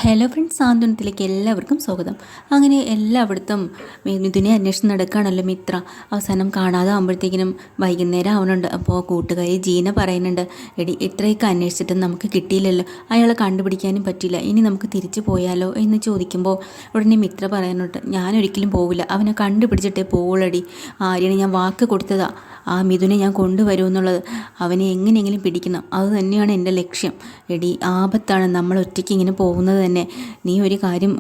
Hello friends, സാന്ത്വനത്തിലേക്ക് എല്ലാവർക്കും സ്വാഗതം. അങ്ങനെ എല്ലായിടത്തും മിഥുനെ അന്വേഷിച്ച് നടക്കുകയാണല്ലോ മിത്ര. അവസാനം കാണാതെ ആകുമ്പോഴത്തേക്കിനും വൈകുന്നേരം ആവുന്നുണ്ട്. അപ്പോൾ കൂട്ടുകാരി ജീന പറയുന്നുണ്ട്, എടി ഇത്രയൊക്കെ അന്വേഷിച്ചിട്ട് നമുക്ക് കിട്ടിയില്ലല്ലോ, അയാളെ കണ്ടുപിടിക്കാനും പറ്റില്ല, ഇനി നമുക്ക് തിരിച്ചു പോയാലോ എന്ന് ചോദിക്കുമ്പോൾ ഉടനെ മിത്ര പറയുന്നുണ്ട്, ഞാനൊരിക്കലും പോവില്ല, അവനെ കണ്ടുപിടിച്ചിട്ടേ പോവുള്ളടി. ആര്യന് ഞാൻ വാക്ക് കൊടുത്തതാ, ആ മിഥുനെ ഞാൻ കൊണ്ടുവരുമെന്നുള്ളത്. അവനെ എങ്ങനെയെങ്കിലും പിടിക്കണം, അത് തന്നെയാണ് എൻ്റെ ലക്ഷ്യം. എടി ആപത്താണ് നമ്മൾ ഒറ്റയ്ക്ക് ഇങ്ങനെ പോകുന്നത് തന്നെ. നീ ഒരു കാര്യം,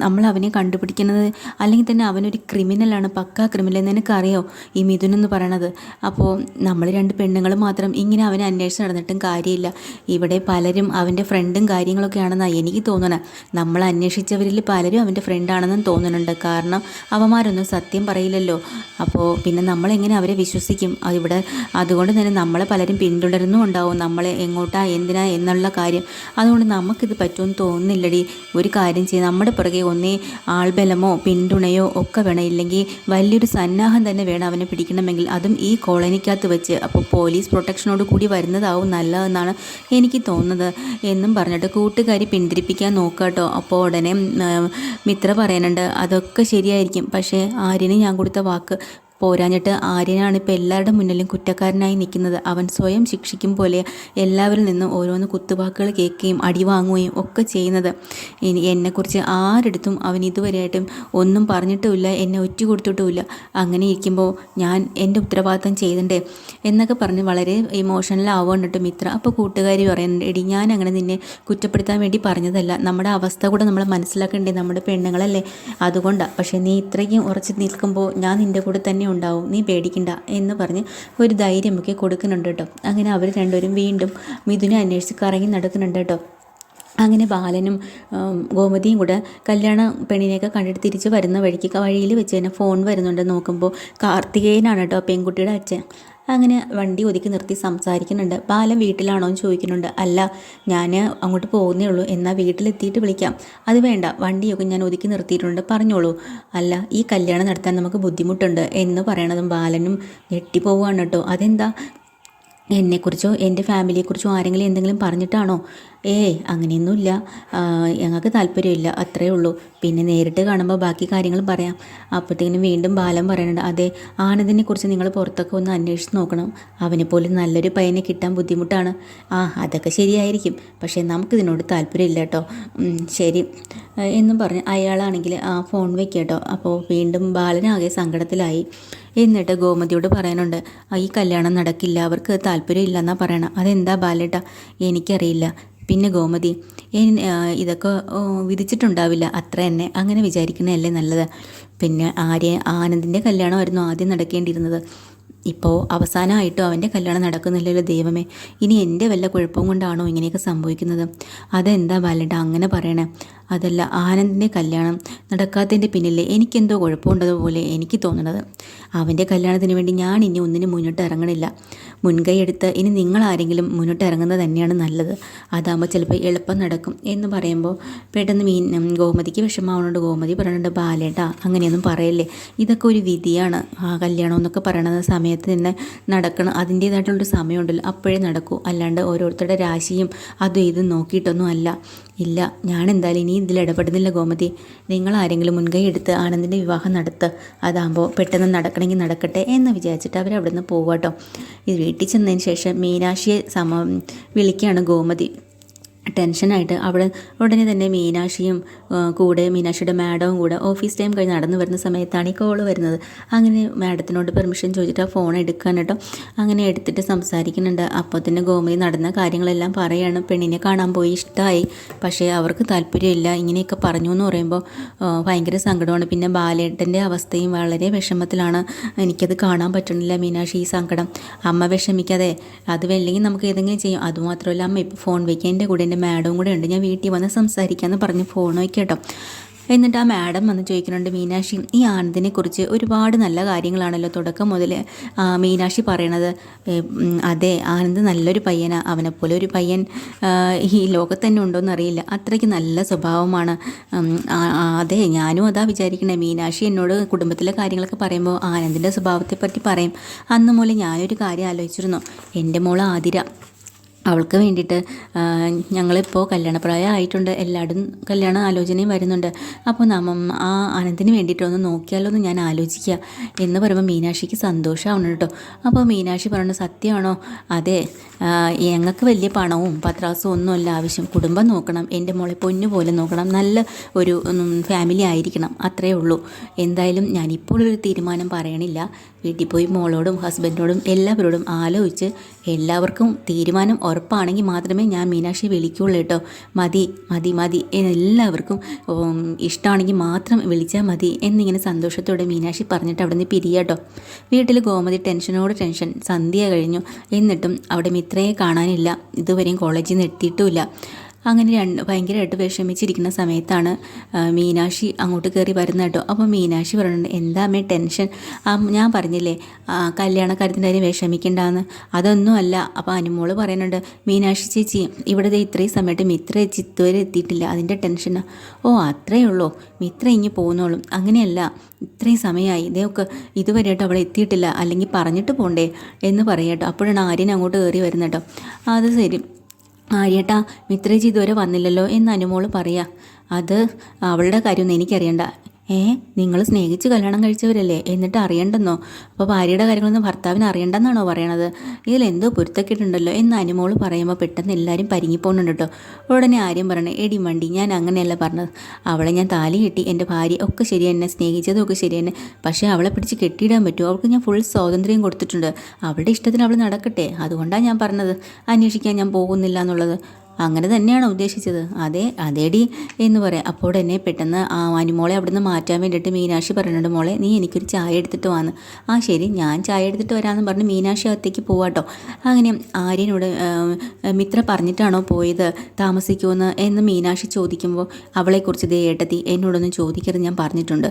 നമ്മൾ അവനെ കണ്ടുപിടിക്കുന്നത്, അല്ലെങ്കിൽ തന്നെ അവനൊരു ക്രിമിനലാണ്, പക്കാ ക്രിമിനൽ. നിനക്കറിയോ ഈ മിഥുൻ എന്ന് പറയണത്? അപ്പോൾ നമ്മൾ രണ്ട് പെണ്ണുങ്ങൾ മാത്രം ഇങ്ങനെ അവനെ അന്വേഷിച്ച് നടന്നിട്ടും കാര്യമില്ല. ഇവിടെ പലരും അവൻ്റെ ഫ്രണ്ടും കാര്യങ്ങളൊക്കെ ആണെന്നാണ് എനിക്ക് തോന്നണത്. നമ്മൾ അന്വേഷിച്ചവരിൽ പലരും അവൻ്റെ ഫ്രണ്ടാണെന്നും തോന്നുന്നുണ്ട്. കാരണം അവന്മാരൊന്നും സത്യം പറയില്ലല്ലോ. അപ്പോൾ പിന്നെ നമ്മളെങ്ങനെ അവരെ വിശ്വസിക്കും? ഇവിടെ അതുകൊണ്ട് തന്നെ നമ്മളെ പലരും പിന്തുടരുന്നും ഉണ്ടാവും, നമ്മളെ എങ്ങോട്ടാ എന്തിനാ എന്നുള്ള കാര്യം. അതുകൊണ്ട് നമുക്കിത് പറ്റുമെന്ന് തോന്നുന്നില്ലടി. ഒരു കാര്യം ചെയ്യും, നമ്മുടെ പുറകെ ഒന്നേ ആൾബലമോ പിന്തുണയോ ഒക്കെ വേണം, ഇല്ലെങ്കിൽ വലിയൊരു സന്നാഹം തന്നെ വേണം അവനെ പിടിക്കണമെങ്കിൽ, അതും ഈ കോളനിക്കകത്ത് വെച്ച്. അപ്പോൾ പോലീസ് പ്രൊട്ടക്ഷനോട് കൂടി വരുന്നതാവും നല്ലതെന്നാണ് എനിക്ക് തോന്നുന്നത് എന്നും പറഞ്ഞിട്ട് കൂട്ടുകാരി പിന്തിരിപ്പിക്കാൻ നോക്കാട്ടോ. അപ്പോൾ ഉടനെ മിത്ര പറയാനുണ്ട്, അതൊക്കെ ശരിയായിരിക്കും, പക്ഷേ ആര്യന് ഞാൻ കൊടുത്ത വാക്ക് പോരാഞ്ഞിട്ട് ആര്യനാണ് ഇപ്പോൾ എല്ലാവരുടെ മുന്നിലും കുറ്റക്കാരനായി നിൽക്കുന്നത്. അവൻ സ്വയം ശിക്ഷിക്കും പോലെ എല്ലാവരിൽ നിന്നും ഓരോന്ന് കുത്തുവാക്കുകൾ കേൾക്കുകയും അടി വാങ്ങുകയും ഒക്കെ ചെയ്യുന്നത്. ഇനി എന്നെക്കുറിച്ച് ആരെടുത്തും അവൻ ഇതുവരെയായിട്ടും ഒന്നും പറഞ്ഞിട്ടുമില്ല, എന്നെ ഒറ്റ കൊടുത്തിട്ടുമില്ല. അങ്ങനെ ഇരിക്കുമ്പോൾ ഞാൻ എൻ്റെ ഉത്തരവാദിത്തം ചെയ്തിട്ടേ എന്നൊക്കെ പറഞ്ഞ് വളരെ ഇമോഷണലാവുന്നുണ്ട് മിത്ര. അപ്പോൾ കൂട്ടുകാരി പറയുന്നുണ്ട്, എടി ഞാൻ അങ്ങനെ നിന്നെ കുറ്റപ്പെടുത്താൻ വേണ്ടി പറഞ്ഞതല്ല, നമ്മുടെ അവസ്ഥ കൂടെ നമ്മൾ മനസ്സിലാക്കണ്ടേ, നമ്മുടെ പെണ്ണുങ്ങളല്ലേ, അതുകൊണ്ടാണ്. പക്ഷേ നീ ഇത്രയും ഉറച്ച് നിൽക്കുമ്പോൾ ഞാൻ നിൻ്റെ കൂടെ തന്നെ ഉണ്ടാവും, നീ പേടിക്കണ്ട എന്ന് പറഞ്ഞ് ഒരു ധൈര്യമൊക്കെ കൊടുക്കുന്നുണ്ട് കേട്ടോ. അങ്ങനെ അവർ രണ്ടുപേരും വീണ്ടും മിഥുനെ അന്വേഷിച്ച് കറങ്ങി നടക്കുന്നുണ്ട് കേട്ടോ. അങ്ങനെ ബാലനും ഗോമതിയും കൂടെ കല്യാണ പെണ്ണിനെയൊക്കെ കണ്ടിട്ട് തിരിച്ച് വരുന്ന വഴിയിൽ വെച്ച് തന്നെ ഫോൺ വരുന്നുണ്ട്. നോക്കുമ്പോൾ കാർത്തികേയനാണ് കേട്ടോ, പെൺകുട്ടിയുടെ അച്ഛൻ. അങ്ങനെ വണ്ടി ഒതുക്കി നിർത്തി സംസാരിക്കുന്നുണ്ട്. ബാലൻ വീട്ടിലാണോ എന്ന് ചോദിക്കുന്നുണ്ട്. അല്ല, ഞാൻ അങ്ങോട്ട് പോകുന്നേ ഉള്ളൂ, എന്നാൽ വീട്ടിലെത്തിയിട്ട് വിളിക്കാം. അത് വേണ്ട, വണ്ടിയൊക്കെ ഞാൻ ഒതുക്കി നിർത്തിയിട്ടുണ്ട്, പറഞ്ഞോളൂ. അല്ല, ഈ കല്യാണം നടത്താൻ നമുക്ക് ബുദ്ധിമുട്ടുണ്ട് എന്ന് പറയണതും ബാലനും ഞെട്ടിപ്പോവുകയാണ് കേട്ടോ. അതെന്താ, എന്നെക്കുറിച്ചോ എൻ്റെ ഫാമിലിയെക്കുറിച്ചോ ആരെങ്കിലും എന്തെങ്കിലും പറഞ്ഞിട്ടാണോ? അങ്ങനെയൊന്നുമില്ല, ഞങ്ങൾക്ക് താല്പര്യമില്ല, അത്രയേ ഉള്ളൂ. പിന്നെ നേരിട്ട് കാണുമ്പോൾ ബാക്കി കാര്യങ്ങൾ പറയാം. അപ്പോഴത്തേക്കിനും വീണ്ടും ബാലൻ പറയുന്നുണ്ട്, അതെ, ആനന്ദിനെക്കുറിച്ച് നിങ്ങൾ പുറത്തൊക്കെ ഒന്ന് അന്വേഷിച്ച് നോക്കണം, അവനെപ്പോലും നല്ലൊരു പയ്യനെ കിട്ടാൻ ബുദ്ധിമുട്ടാണ്. അതൊക്കെ ശരിയായിരിക്കും, പക്ഷേ നമുക്കിതിനോട് താല്പര്യമില്ല കേട്ടോ. ശരി എന്നും പറഞ്ഞ് അയാളാണെങ്കിൽ ഫോൺ വയ്ക്കുക കേട്ടോ. അപ്പോൾ വീണ്ടും ബാലനാകെ സങ്കടത്തിലായി. എന്നിട്ട് ഗോമതിയോട് പറയാനുണ്ട്, ഈ കല്യാണം നടക്കില്ല, അവർക്ക് താല്പര്യമില്ല എന്നാണ് പറയണം. അതെന്താ ബാലേട്ടാ? എനിക്കറിയില്ല. പിന്നെ ഗോമതി, ഇതൊക്കെ വിധിച്ചിട്ടുണ്ടാവില്ല, അത്ര തന്നെ, അങ്ങനെ വിചാരിക്കുന്നതല്ലേ നല്ലത്. പിന്നെ ആനന്ദിൻ്റെ കല്യാണമായിരുന്നു ആദ്യം നടക്കേണ്ടിയിരുന്നത്, ഇപ്പോൾ അവസാനമായിട്ടും അവൻ്റെ കല്യാണം നടക്കുന്നില്ലല്ലോ ദൈവമേ. ഇനി എൻ്റെ വല്ല കുഴപ്പവും കൊണ്ടാണോ ഇങ്ങനെയൊക്കെ സംഭവിക്കുന്നത്? അതെന്താ ബാലേട്ടാ അങ്ങനെ പറയണേ? അതല്ല, ആനന്ദിൻ്റെ കല്യാണം നടക്കാത്തതിൻ്റെ പിന്നിൽ എനിക്കെന്തോ കുഴപ്പമുണ്ടതുപോലെ എനിക്ക് തോന്നുന്നത്. അവൻ്റെ കല്യാണത്തിന് വേണ്ടി ഞാൻ ഇനി ഒന്നിനും മുന്നോട്ട് ഇറങ്ങണില്ല. മുൻകൈ എടുത്ത് ഇനി നിങ്ങളാരെങ്കിലും മുന്നോട്ട് ഇറങ്ങുന്നത് തന്നെയാണ് നല്ലത്, അതാകുമ്പോൾ ചിലപ്പോൾ എളുപ്പം നടക്കും എന്ന് പറയുമ്പോൾ പെട്ടെന്ന് ഗോമതിക്ക് വിഷമാവുന്നുണ്ട്. ഗോമതി പറയുന്നുണ്ട്, ബാലേട്ടാ അങ്ങനെയൊന്നും പറയല്ലേ, ഇതൊക്കെ ഒരു വിധിയാണ്. കല്യാണം എന്നൊക്കെ പറയണത് സമയത്ത് തന്നെ നടക്കണം, അതിൻ്റേതായിട്ടുള്ളൊരു സമയമുണ്ടല്ലോ, അപ്പോഴേ നടക്കൂ, അല്ലാണ്ട് ഓരോരുത്തരുടെ രാശിയും അതും ഇതും നോക്കിയിട്ടൊന്നും അല്ല. ഇല്ല, ഞാൻ എന്തായാലും ഇനി ഇതിൽ ഇടപെടുന്നില്ല ഗോമതി. നിങ്ങൾ ആരെങ്കിലും മുൻകൈ എടുത്ത് ആനന്ദിൻ്റെ വിവാഹം നടത്തുക, അതാകുമ്പോൾ പെട്ടെന്ന് നടക്കണമെങ്കിൽ നടക്കട്ടെ എന്ന് വിചാരിച്ചിട്ട് അവരവിടെ നിന്ന് പോവാട്ടോ. ഇത് വീട്ടിൽ ചെന്നതിന് ശേഷം മീനാക്ഷിയെ വിളിക്കുകയാണ് ഗോമതി ടെൻഷനായിട്ട്. അവിടെ ഉടനെ തന്നെ മീനാക്ഷിയും കൂടെ മീനാക്ഷിയുടെ മാഡവും കൂടെ ഓഫീസ് ടൈം കഴിഞ്ഞ് നടന്നു വരുന്ന സമയത്താണ് ഈ കോള് വരുന്നത്. അങ്ങനെ മാഡത്തിനോട് പെർമിഷൻ ചോദിച്ചിട്ട് ആ ഫോൺ എടുക്കാൻ കേട്ടോ. അങ്ങനെ എടുത്തിട്ട് സംസാരിക്കുന്നുണ്ട്. അപ്പോൾ തന്നെ ഗോമതി നടന്ന കാര്യങ്ങളെല്ലാം പറയാണ്. പെണ്ണിനെ കാണാൻ പോയി, ഇഷ്ടമായി, പക്ഷേ അവർക്ക് താല്പര്യമില്ല, ഇങ്ങനെയൊക്കെ പറഞ്ഞു എന്ന് പറയുമ്പോൾ ഭയങ്കര സങ്കടമാണ്. പിന്നെ ബാലേട്ടൻ്റെ അവസ്ഥയും വളരെ വിഷമത്തിലാണ്. എനിക്കത് കാണാൻ പറ്റണില്ല മീനാക്ഷി, ഈ സങ്കടം. അമ്മ വിഷമിക്കാതെ, അത് അല്ലെങ്കിൽ നമുക്ക് ഏതെങ്കിലും ചെയ്യും. അതുമാത്രമല്ല, അമ്മ ഇപ്പോൾ ഫോൺ വയ്ക്കുക, എൻ്റെ കൂടെ എൻ്റെ മാഡവും കൂടെ ഉണ്ട്, ഞാൻ വീട്ടിൽ വന്ന് സംസാരിക്കാമെന്ന് പറഞ്ഞ് ഫോൺ വയ്ക്കട്ടോ. എന്നിട്ട് ആ മാഡം വന്ന് ചോദിക്കുന്നുണ്ട്, മീനാക്ഷി, ഈ ആനന്ദിനെക്കുറിച്ച് ഒരുപാട് നല്ല കാര്യങ്ങളാണല്ലോ തുടക്കം മുതൽ മീനാക്ഷി പറയണത്. അതെ, ആനന്ദ് നല്ലൊരു പയ്യനാണ്, അവനെപ്പോലെ ഒരു പയ്യൻ ഈ ലോകത്ത് തന്നെ ഉണ്ടോയെന്ന് അറിയില്ല, അത്രയ്ക്ക് നല്ല സ്വഭാവമാണ്. അതെ, ഞാനും അതാ വിചാരിക്കണേ. മീനാക്ഷി എന്നോട് കുടുംബത്തിലെ കാര്യങ്ങളൊക്കെ പറയുമ്പോൾ ആനന്ദിൻ്റെ സ്വഭാവത്തെപ്പറ്റി പറയും. അന്ന് മൂലം ഞാനൊരു കാര്യം ആലോചിച്ചിരുന്നു, എൻ്റെ മോൾ ആതിര അവൾക്ക് വേണ്ടിയിട്ട് ഞങ്ങളിപ്പോൾ കല്യാണപ്രായം ആയിട്ടുണ്ട്, എല്ലാവരും കല്യാണ ആലോചനയും വരുന്നുണ്ട്. അപ്പോൾ ആ അനന്തിന് വേണ്ടിയിട്ടൊന്ന് നോക്കിയാലോ എന്ന് ഞാൻ ആലോചിക്കുക എന്ന് പറയുമ്പോൾ മീനാക്ഷിക്ക് സന്തോഷമാവണം കേട്ടോ. അപ്പോൾ മീനാക്ഷി പറയുന്നത് സത്യമാണോ? അതെ, ഞങ്ങൾക്ക് വലിയ പണവും പത്രാസവും ഒന്നുമല്ല ആവശ്യം, കുടുംബം നോക്കണം, എൻ്റെ മോളെ പൊന്നു പോലെ നോക്കണം, നല്ല ഒരു ഫാമിലി ആയിരിക്കണം, അത്രയേ ഉള്ളൂ. എന്തായാലും ഞാനിപ്പോൾ ഒരു തീരുമാനം പറയണില്ല, വീട്ടിൽ പോയി മോളോടും ഹസ്ബൻഡിനോടും എല്ലാവരോടും ആലോചിച്ച് എല്ലാവർക്കും തീരുമാനം ഉറപ്പാണെങ്കിൽ മാത്രമേ ഞാൻ മീനാക്ഷി വിളിക്കുകയുള്ളൂ കേട്ടോ. മതി മതി മതി എല്ലാവർക്കും ഇഷ്ടമാണെങ്കിൽ മാത്രം വിളിച്ചാൽ മതി എന്നിങ്ങനെ സന്തോഷത്തോടെ മീനാക്ഷി പറഞ്ഞിട്ട് അവിടെ നിന്ന് പിരിയാട്ടോ. വീട്ടിൽ ഗോമതി ടെൻഷനോട് ടെൻഷൻ. സന്ധ്യ കഴിഞ്ഞു, എന്നിട്ടും അവിടെ മിത്രയെ കാണാനില്ല, ഇതുവരെയും കോളേജിൽ നിന്ന് എത്തിയിട്ടുമില്ല. അങ്ങനെ ഭയങ്കരമായിട്ട് വിഷമിച്ചിരിക്കുന്ന സമയത്താണ് മീനാക്ഷി അങ്ങോട്ട് കയറി വരുന്നത് കേട്ടോ. അപ്പോൾ മീനാക്ഷി പറയുന്നുണ്ട്, എന്താ അമ്മേ ടെൻഷൻ? ഞാൻ പറഞ്ഞില്ലേ കല്യാണക്കാര്യത്തിൻ്റെ കാര്യം വിഷമിക്കണ്ടെന്ന്, അതൊന്നും അല്ല. അപ്പോൾ അനുമോള് പറയുന്നുണ്ട്, മീനാക്ഷി ചേച്ചി ഇവിടെ ഇത്രയും സമയത്ത് മിത്ര ചേച്ചി ഇതുവരെ എത്തിയിട്ടില്ല, അതിൻ്റെ ടെൻഷനാണ്. ഓ അത്രയേ ഉള്ളൂ, മിത്ര ഇങ്ങ് പോകുന്നോളും. അങ്ങനെയല്ല, ഇത്രയും സമയമായി ഇതേയൊക്കെ ഇതുവരെയായിട്ട് അവിടെ എത്തിയിട്ടില്ല, അല്ലെങ്കിൽ പറഞ്ഞിട്ട് പോണ്ടേ എന്ന് പറയാട്ടോ. അപ്പോഴാണ് ആര്യൻ അങ്ങോട്ട് കയറി വരുന്നത് കേട്ടോ. അത് ശരി ആര്യേട്ടാ, മിത്രേജി ഇതുവരെ വന്നില്ലല്ലോ എന്ന് അനുമോള് പറയാ. അത് അവളുടെ കാര്യമൊന്നും എനിക്കറിയണ്ട. നിങ്ങൾ സ്നേഹിച്ച് കല്യാണം കഴിച്ചവരല്ലേ, എന്നിട്ട് അറിയണ്ടെന്നോ? അപ്പോൾ ഭാര്യയുടെ കാര്യങ്ങളൊന്നും ഭർത്താവിന് അറിയണ്ടെന്നാണോ പറയണത്? ഇതിലെന്തോ പൊരുത്തക്കെട്ടുണ്ടല്ലോ എന്ന് അനുമോള് പറയുമ്പോൾ പെട്ടെന്ന് എല്ലാവരും പരിങ്ങിപ്പോകുന്നുണ്ട് കേട്ടോ. ഉടനെ ആര്യം പറയണേ, എടി മണ്ടി, ഞാൻ അങ്ങനെയല്ല പറഞ്ഞത്, അവളെ ഞാൻ താലി കെട്ടി, എൻ്റെ ഭാര്യ ഒക്കെ ശരി തന്നെ, സ്നേഹിച്ചതും ഒക്കെ ശരി തന്നെ, പക്ഷേ അവളെ പിടിച്ച് കെട്ടിയിടാൻ പറ്റുമോ? അവൾക്ക് ഞാൻ ഫുൾ സ്വാതന്ത്ര്യം കൊടുത്തിട്ടുണ്ട്, അവളുടെ ഇഷ്ടത്തിന് അവൾ നടക്കട്ടെ, അതുകൊണ്ടാണ് ഞാൻ പറഞ്ഞത് അന്വേഷിക്കാൻ ഞാൻ പോകുന്നില്ല എന്നുള്ളത്. അങ്ങനെ തന്നെയാണ് ഉദ്ദേശിച്ചത്. അതേടി എന്ന് പറയാം. അപ്പോൾ തന്നെ പെട്ടെന്ന് അനുമോളെ അവിടെ നിന്ന് മാറ്റാൻ വേണ്ടിയിട്ട് മീനാക്ഷി പറയുന്നുണ്ട്, മോളെ നീ എനിക്കൊരു ചായ എടുത്തിട്ട് വന്ന്. ശരി, ഞാൻ ചായ എടുത്തിട്ട് വരാമെന്ന് പറഞ്ഞ് മീനാക്ഷി അകത്തേക്ക് പോവാട്ടോ. അങ്ങനെ ആര്യനോട് മിത്ര പറഞ്ഞിട്ടാണോ പോയത് താമസിക്കുമെന്ന് എന്ന് മീനാക്ഷി ചോദിക്കുമ്പോൾ അവളെക്കുറിച്ച് ദേ ഏട്ടത്തി എന്നോടൊന്നും ചോദിക്കരുത്, ഞാൻ പറഞ്ഞിട്ടുണ്ട്.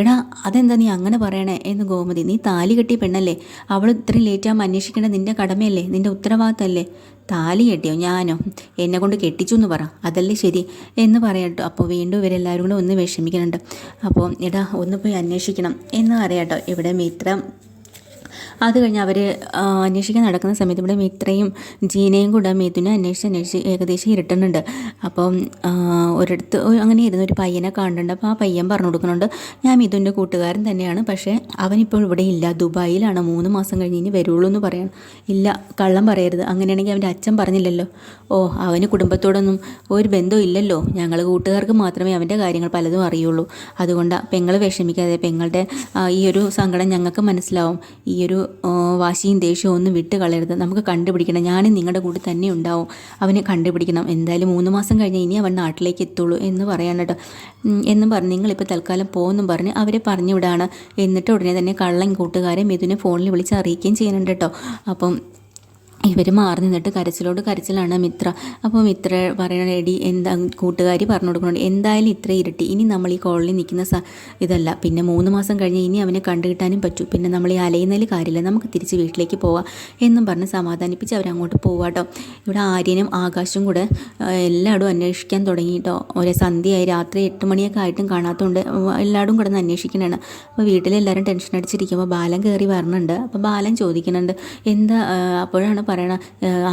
എടാ അതെന്താ നീ അങ്ങനെ പറയണേ എന്ന് ഗോമതി, നീ താലി കെട്ടിയ പെണ്ണല്ലേ, അവൾ ഇത്രയും ലേറ്റാകുമ്പോൾ അന്വേഷിക്കേണ്ടത് നിൻ്റെ കടമയല്ലേ, നിൻ്റെ ഉത്തരവാദിത്തമല്ലേ? താലി കെട്ടിയോ? ഞാനോ? എന്നെ കൊണ്ട് കെട്ടിച്ചു എന്ന് പറ, അതല്ലേ ശരി എന്ന് പറയാട്ടോ. അപ്പോൾ വീണ്ടും ഇവരെല്ലാവരും കൂടെ ഒന്ന് വിഷമിക്കുന്നുണ്ട്. അപ്പോൾ എടാ ഒന്ന് പോയി അന്വേഷിക്കണം എന്ന് പറയാട്ടോ. ഇവിടെ മിത്ര അത് കഴിഞ്ഞ് അവർ അന്വേഷിക്കാൻ നടക്കുന്ന സമയത്ത് ഇവിടെ മിത്രയും ജീനയും കൂടെ മിഥുനെ അന്വേഷിച്ച് ഏകദേശം ഇരുട്ടുന്നുണ്ട്. അപ്പം ഒരിടത്ത് അങ്ങനെ ഇരുന്ന് ഒരു പയ്യനെ കാണുന്നുണ്ട്. അപ്പോൾ ആ പയ്യൻ പറഞ്ഞു കൊടുക്കുന്നുണ്ട്, ഞാൻ മിഥുൻ്റെ കൂട്ടുകാരൻ തന്നെയാണ്, പക്ഷേ അവനിപ്പോൾ ഇവിടെ ഇല്ല, ദുബായിലാണ്, 3 മാസം കഴിഞ്ഞ് ഇനി വരുള്ളൂ എന്ന് പറയണം. ഇല്ല, കള്ളം പറയരുത്, അങ്ങനെയാണെങ്കിൽ അവൻ്റെ അച്ഛൻ പറഞ്ഞില്ലല്ലോ. അവന് കുടുംബത്തോടൊന്നും ഒരു ബന്ധവും ഇല്ലല്ലോ, ഞങ്ങൾ കൂട്ടുകാർക്ക് മാത്രമേ അവൻ്റെ കാര്യങ്ങൾ പലതും അറിയുള്ളൂ. അതുകൊണ്ടാണ് പെങ്ങൾ വിഷമിക്കാതെ, പെങ്ങളുടെ ഈ ഒരു സങ്കടം ഞങ്ങൾക്ക് മനസ്സിലാവും, ഈ ഒരു വാശിയും ദേഷ്യവും ഒന്നും വിട്ട് കളയരുത്, നമുക്ക് കണ്ടുപിടിക്കണം, ഞാനും നിങ്ങളുടെ കൂടെ തന്നെ ഉണ്ടാവും, അവനെ കണ്ടുപിടിക്കണം, എന്തായാലും 3 മാസം കഴിഞ്ഞ് ഇനി അവൻ നാട്ടിലേക്ക് എത്തുള്ളൂ എന്ന് പറയാൻ കേട്ടോ. എന്നും പറഞ്ഞ് നിങ്ങളിപ്പോൾ തൽക്കാലം പോകുമെന്നും പറഞ്ഞ് അവരെ പറഞ്ഞു വിടാണ്. എന്നിട്ട് ഉടനെ തന്നെ കള്ളൻ കൂട്ടുകാരെ മിഥുനെ ഫോണിൽ വിളിച്ച് അറിയിക്കുകയും ചെയ്യുന്നുണ്ട് കേട്ടോ. അപ്പം ഇവർ മാറി നിന്നിട്ട് കരച്ചിലാണ് മിത്ര. അപ്പോൾ മിത്ര പറയണ, എടി എന്താ കൂട്ടുകാരി പറഞ്ഞു കൊടുക്കുന്നുണ്ട്, എന്തായാലും ഇത്ര ഇരുട്ടി, ഇനി നമ്മൾ ഈ കോളനി നിൽക്കുന്ന ഇതല്ല, പിന്നെ 3 മാസം കഴിഞ്ഞ് ഇനി അവനെ കണ്ടുകിട്ടാനും പറ്റൂ, പിന്നെ നമ്മൾ ഈ അലയുന്നതിൽ കാര്യമില്ല, നമുക്ക് തിരിച്ച് വീട്ടിലേക്ക് പോവാം എന്നും പറഞ്ഞ് സമാധാനിപ്പിച്ച് അവരങ്ങോട്ട് പോവാട്ടോ. ഇവിടെ ആര്യനും ആകാശവും കൂടെ എല്ലായിടും അന്വേഷിക്കാൻ തുടങ്ങിയിട്ടോ. ഒരേ സന്ധ്യയായി, രാത്രി 8 മണിയൊക്കെ ആയിട്ടും കാണാത്തതുകൊണ്ട് എല്ലായിടും കിടന്ന് അന്വേഷിക്കണതാണ്. അപ്പോൾ വീട്ടിലെല്ലാവരും ടെൻഷൻ അടിച്ചിരിക്കുമ്പോൾ ബാലൻ കയറി വരണുണ്ട്. അപ്പോൾ ബാലൻ ചോദിക്കുന്നുണ്ട്, എന്താ? അപ്പോഴാണ് പറയണ,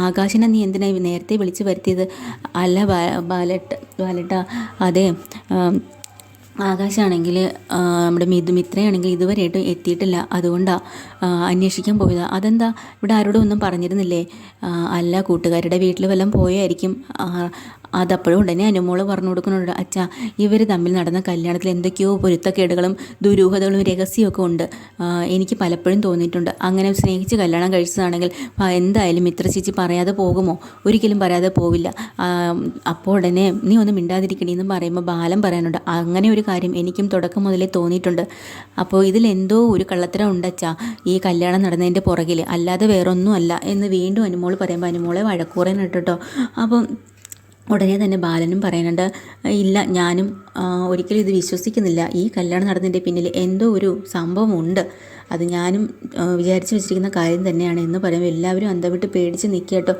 ആകാശിനെ നീ എന്തിനാ നേരത്തെ വിളിച്ച് വരുത്തിയത്? അല്ല ബാലട്ട, അതെ ആകാശാണെങ്കിൽ നമ്മുടെ മിത്രയാണെങ്കിൽ ഇതുവരെയായിട്ടും എത്തിയിട്ടില്ല, അതുകൊണ്ടാണ് അന്വേഷിക്കാൻ പോയതാണ്. അതെന്താ ഇവിടെ ആരോടും ഒന്നും പറഞ്ഞിരുന്നില്ലേ? അല്ല, കൂട്ടുകാരുടെ വീട്ടിൽ വല്ലതും പോയായിരിക്കും. അതപ്പോഴും ഉടനെ അനുമോള് പറഞ്ഞു കൊടുക്കുന്നുണ്ട്, അച്ഛാ ഇവർ തമ്മിൽ നടന്ന കല്യാണത്തിൽ എന്തൊക്കെയോ പൊരുത്തക്കേടുകളും ദുരൂഹതകളും രഹസ്യമൊക്കെ ഉണ്ട്, എനിക്ക് പലപ്പോഴും തോന്നിയിട്ടുണ്ട്. അങ്ങനെ സ്നേഹിച്ച് കല്യാണം കഴിച്ചതാണെങ്കിൽ എന്തായാലും മിത്ര ചേച്ചി പറയാതെ പോകുമോ? ഒരിക്കലും പറയാതെ പോവില്ല. അപ്പോൾ ഉടനെ നീ ഒന്നും മിണ്ടാതിരിക്കണേ എന്ന് പറയുമ്പോൾ ബാലൻ പറയാനുണ്ട്, അങ്ങനെ ഒരു കാര്യം എനിക്കും തുടക്കം മുതലേ തോന്നിയിട്ടുണ്ട്. അപ്പോൾ ഇതിലെന്തോ ഒരു കള്ളത്തരം ഉണ്ടച്ചാ ഈ കല്യാണം നടന്നതിൻ്റെ പുറകിൽ, അല്ലാതെ വേറൊന്നും അല്ല എന്ന് വീണ്ടും അനുമോള് പറയുമ്പോൾ അനുമോളെ വഴക്കൂറാനായിട്ട് കേട്ടോ. അപ്പം ഉടനെ തന്നെ ബാലനും പറയുന്നുണ്ട്, ഇല്ല ഞാനും ഒരിക്കലും ഇത് വിശ്വസിക്കുന്നില്ല, ഈ കല്യാണം നടന്നതിൻ്റെ പിന്നിൽ എന്തോ ഒരു സംഭവമുണ്ട്, അത് ഞാനും വിചാരിച്ച് വെച്ചിരിക്കുന്ന കാര്യം തന്നെയാണ് എന്ന് പറയുമ്പോൾ എല്ലാവരും അന്തം വിട്ട് പേടിച്ച് നിൽക്കുക കേട്ടോ.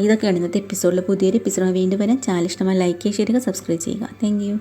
ഇതൊക്കെയാണ് ഇന്നത്തെ എപ്പിസോഡിൽ. പുതിയൊരു എപ്പിസോഡ് വീണ്ടും വരാൻ ചാനൽ ഇഷ്ടമായി ലൈക്ക് ചെയ്യുക, ഷെയർ ചെയ്യുക, സബ്സ്ക്രൈബ് ചെയ്യുക. Thank you.